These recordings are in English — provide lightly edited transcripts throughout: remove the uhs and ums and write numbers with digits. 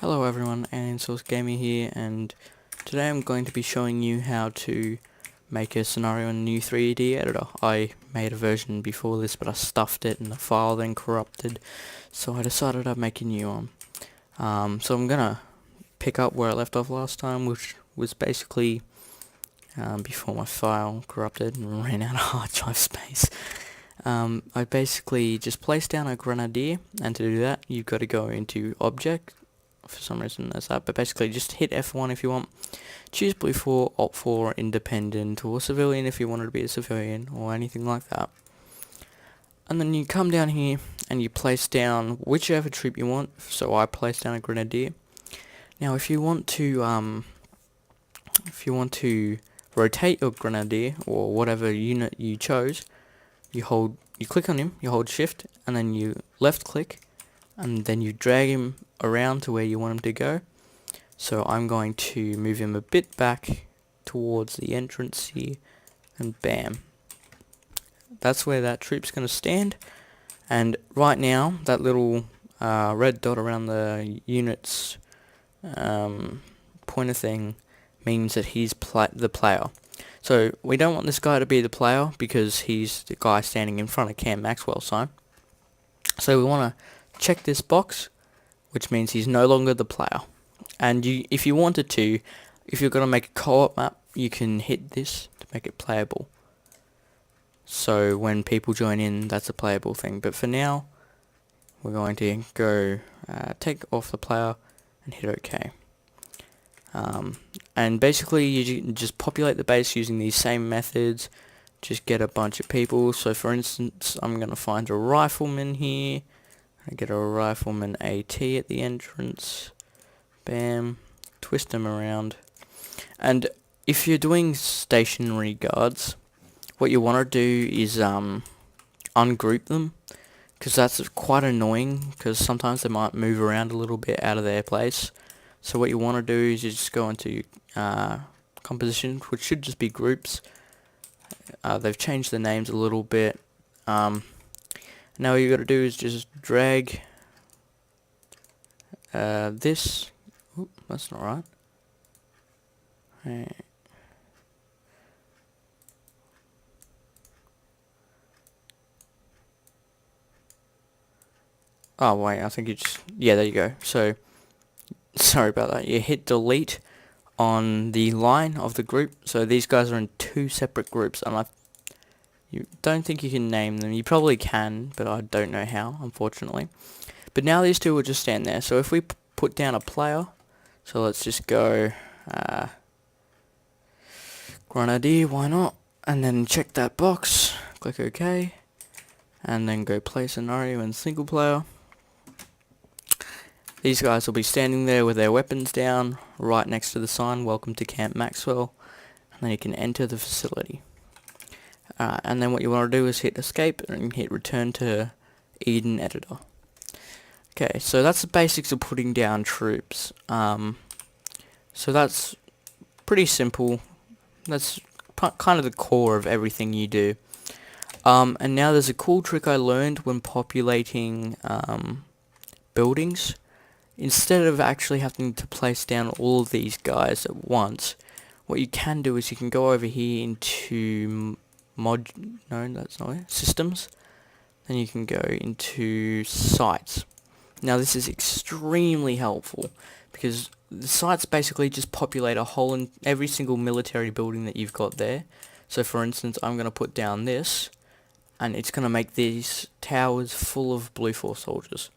Hello everyone, Source Gamer here, and today I'm going to be showing you how to make a scenario in a new 3D editor. I made a version before this, but I stuffed it and the file then corrupted, so I decided I'd make a new one. So I'm gonna pick up where I left off last time, which was basically before my file corrupted and ran out of hard drive space. I basically just placed down a grenadier, and to do that you've got to go into Object. For some reason there's that, but basically just hit F1 if you want. Choose blue for Alt 4 independent or civilian if you wanted to be a civilian or anything like that. And then you come down here and you place down whichever troop you want. So I placed down a grenadier. Now if you want to rotate your grenadier or whatever unit you chose, you click on him, you hold shift and then you left click and then you drag him around to where you want him to go. So I'm going to move him a bit back towards the entrance here, and bam, that's where that troop's going to stand. And right now that little red dot around the unit's pointer thing means that he's the player. So we don't want this guy to be the player because he's the guy standing in front of Cam Maxwell's sign. So we want to check this box, which means he's no longer the player. And if you wanted to, if you're going to make a co-op map, you can hit this to make it playable. So when people join in, that's a playable thing. But for now, we're going to go take off the player and hit OK. And basically you just populate the base using these same methods. Just get a bunch of people. So for instance, I'm going to find a rifleman here. I get a rifleman AT at the entrance. Bam. Twist them around. And if you're doing stationary guards, what you want to do is ungroup them, because that's quite annoying, because sometimes they might move around a little bit out of their place. So what you want to do is you just go into composition, which should just be groups. They've changed the names a little bit. Now what you got to do is just drag this. Oop, that's not right. Oh wait, I think you just, yeah, there you go. So sorry about that. You hit delete on the line of the group. So these guys are in two separate groups, and you don't think you can name them. You probably can, but I don't know how, unfortunately. But now these two will just stand there. So if we put down a player, so let's just go Grenadier, why not? And then check that box, click OK, and then go play scenario in single player. These guys will be standing there with their weapons down, right next to the sign, welcome to Camp Maxwell, and then you can enter the facility. And then what you want to do is hit escape and hit return to Eden editor. Okay, so that's the basics of putting down troops. So that's pretty simple. That's kind of the core of everything you do. And now there's a cool trick I learned when populating buildings. Instead of actually having to place down all of these guys at once, what you can do is you can go over here into systems. Then you can go into sites. Now this is extremely helpful because the sites basically just populate a hole in every single military building that you've got there. So for instance, I'm going to put down this, and it's going to make these towers full of Blue Force soldiers.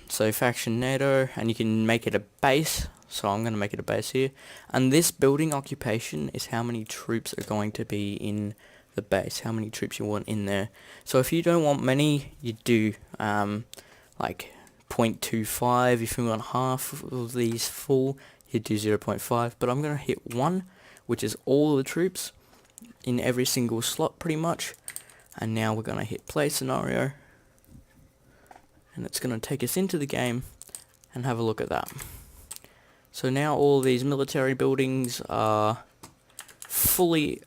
So faction NATO, and you can make it a base. So I'm going to make it a base here. And this building occupation is how many troops are going to be in the base, how many troops you want in there. So if you don't want many, you do like 0.25. If you want half of these full, you do 0.5. But I'm going to hit 1, which is all the troops in every single slot pretty much. And now we're going to hit play scenario. And it's going to take us into the game and have a look at that. So now all these military buildings are fully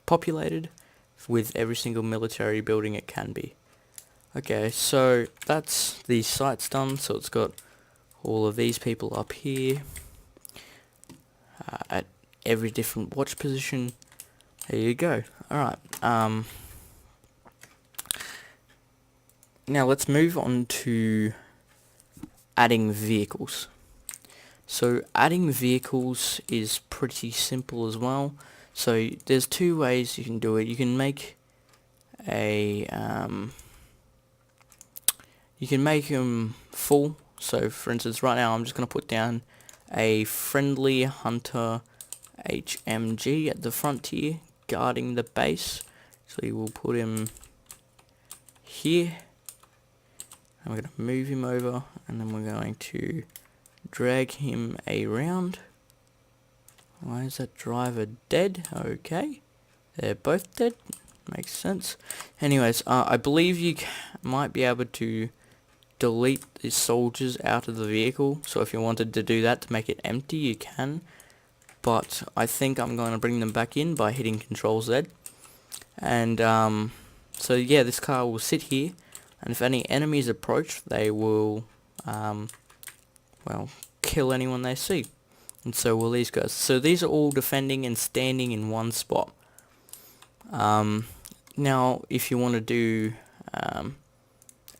populated with every single military building it can be. Okay, so that's the sites done. So it's got all of these people up here at every different watch position. There you go. Alright, now let's move on to adding vehicles. So adding vehicles is pretty simple as well. So there's two ways you can do it. You can make a you can make them full. So for instance, right now I'm just going to put down a friendly hunter HMG at the frontier guarding the base. So we will put him here. And we're going to move him over, and then we're going to drag him around. Why is that driver dead? Okay, they're both dead. Makes sense. Anyways, I believe you might be able to delete the soldiers out of the vehicle. So if you wanted to do that to make it empty, you can. But I think I'm going to bring them back in by hitting Control Z. And so yeah, this car will sit here. And if any enemies approach, they will, well, kill anyone they see. And so will these guys. So these are all defending and standing in one spot. Now, if you want to do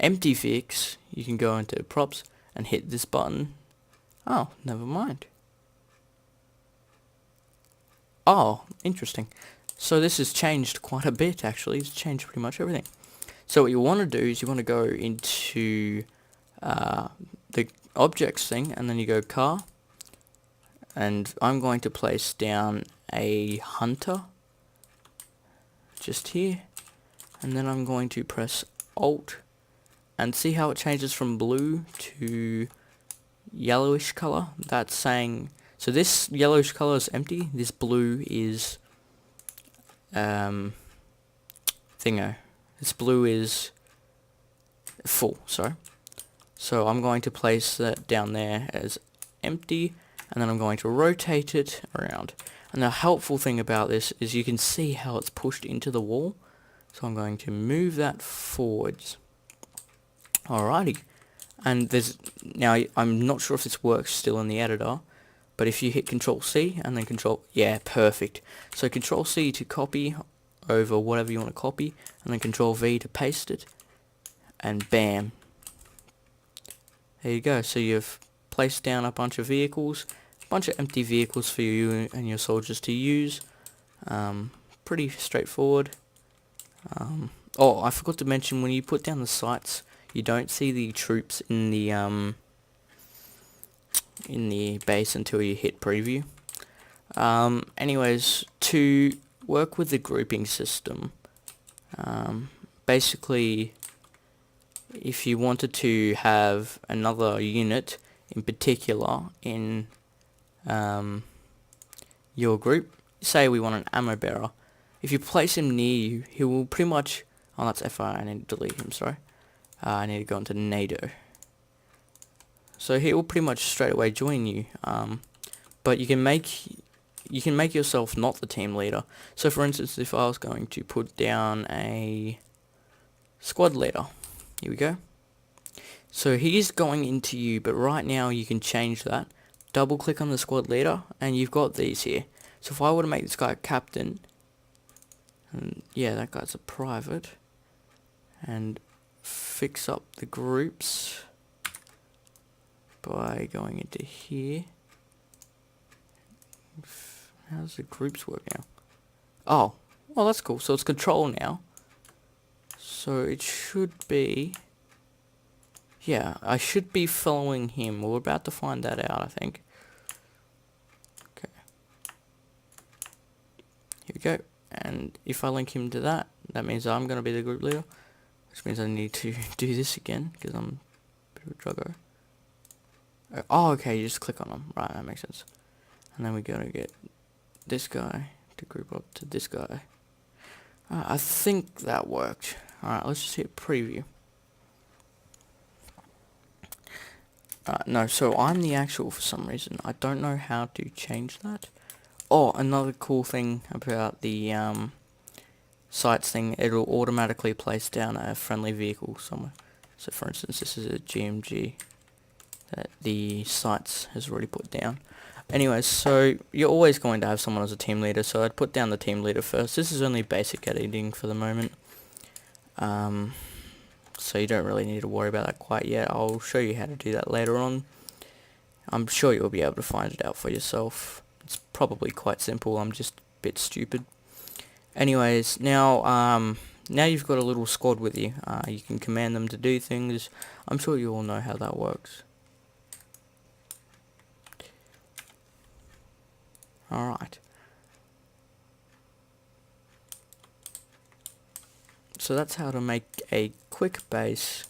empty fix, you can go into props and hit this button. Oh, never mind. Oh, interesting. So this has changed quite a bit, actually. It's changed pretty much everything. So what you want to do is you want to go into the objects thing, and then you go car, and I'm going to place down a hunter just here, and then I'm going to press Alt, and see how it changes from blue to yellowish color. That's saying, so this yellowish color is empty, this blue is thingo. This blue is full, sorry. So I'm going to place that down there as empty, and then I'm going to rotate it around. And the helpful thing about this is you can see how it's pushed into the wall. So I'm going to move that forwards. Alrighty. And there's, now I'm not sure if this works still in the editor, but if you hit Control C and then yeah, perfect. So Control C to copy over whatever you want to copy, and then Control V to paste it, and bam, there you go. So you've placed down a bunch of vehicles, a bunch of empty vehicles for you and your soldiers to use. Pretty straightforward. Oh, I forgot to mention, when you put down the sights, you don't see the troops in the base until you hit preview. Anyways, to work with the grouping system, basically, if you wanted to have another unit in particular in your group, say we want an ammo bearer, if you place him near you, he will pretty much, oh, that's FI, I need to delete him, sorry. I need to go into NATO. So he will pretty much straight away join you, but you can make yourself not the team leader. So for instance, if I was going to put down a squad leader, here we go. So he's going into you, but right now you can change that. Double click on the squad leader, and you've got these here. So if I were to make this guy a captain, and yeah, that guy's a private, and fix up the groups by going into here. How does the groups work now? Oh, well, that's cool. So it's control now. So it should be, yeah, I should be following him. We're about to find that out, I think. Okay. Here we go. And if I link him to that, that means I'm going to be the group leader. Which means I need to do this again, because I'm a bit of a druggo. Oh, okay, you just click on them. Right, that makes sense. And then we gotta get this guy to group up to this guy. I think that worked. Alright, let's just hit preview. No, so I'm the actual for some reason. I don't know how to change that. Oh, another cool thing about the sites thing, it'll automatically place down a friendly vehicle somewhere. So for instance, this is a GMG that the sites has already put down. Anyways, so you're always going to have someone as a team leader, so I'd put down the team leader first. This is only basic editing for the moment. So you don't really need to worry about that quite yet. I'll show you how to do that later on. I'm sure you'll be able to find it out for yourself. It's probably quite simple, I'm just a bit stupid. Anyways, now you've got a little squad with you. You can command them to do things. I'm sure you all know how that works. Alright. So that's how to make a quick base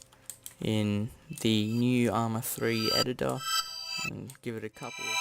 in the new Arma 3 editor, and give it a couple of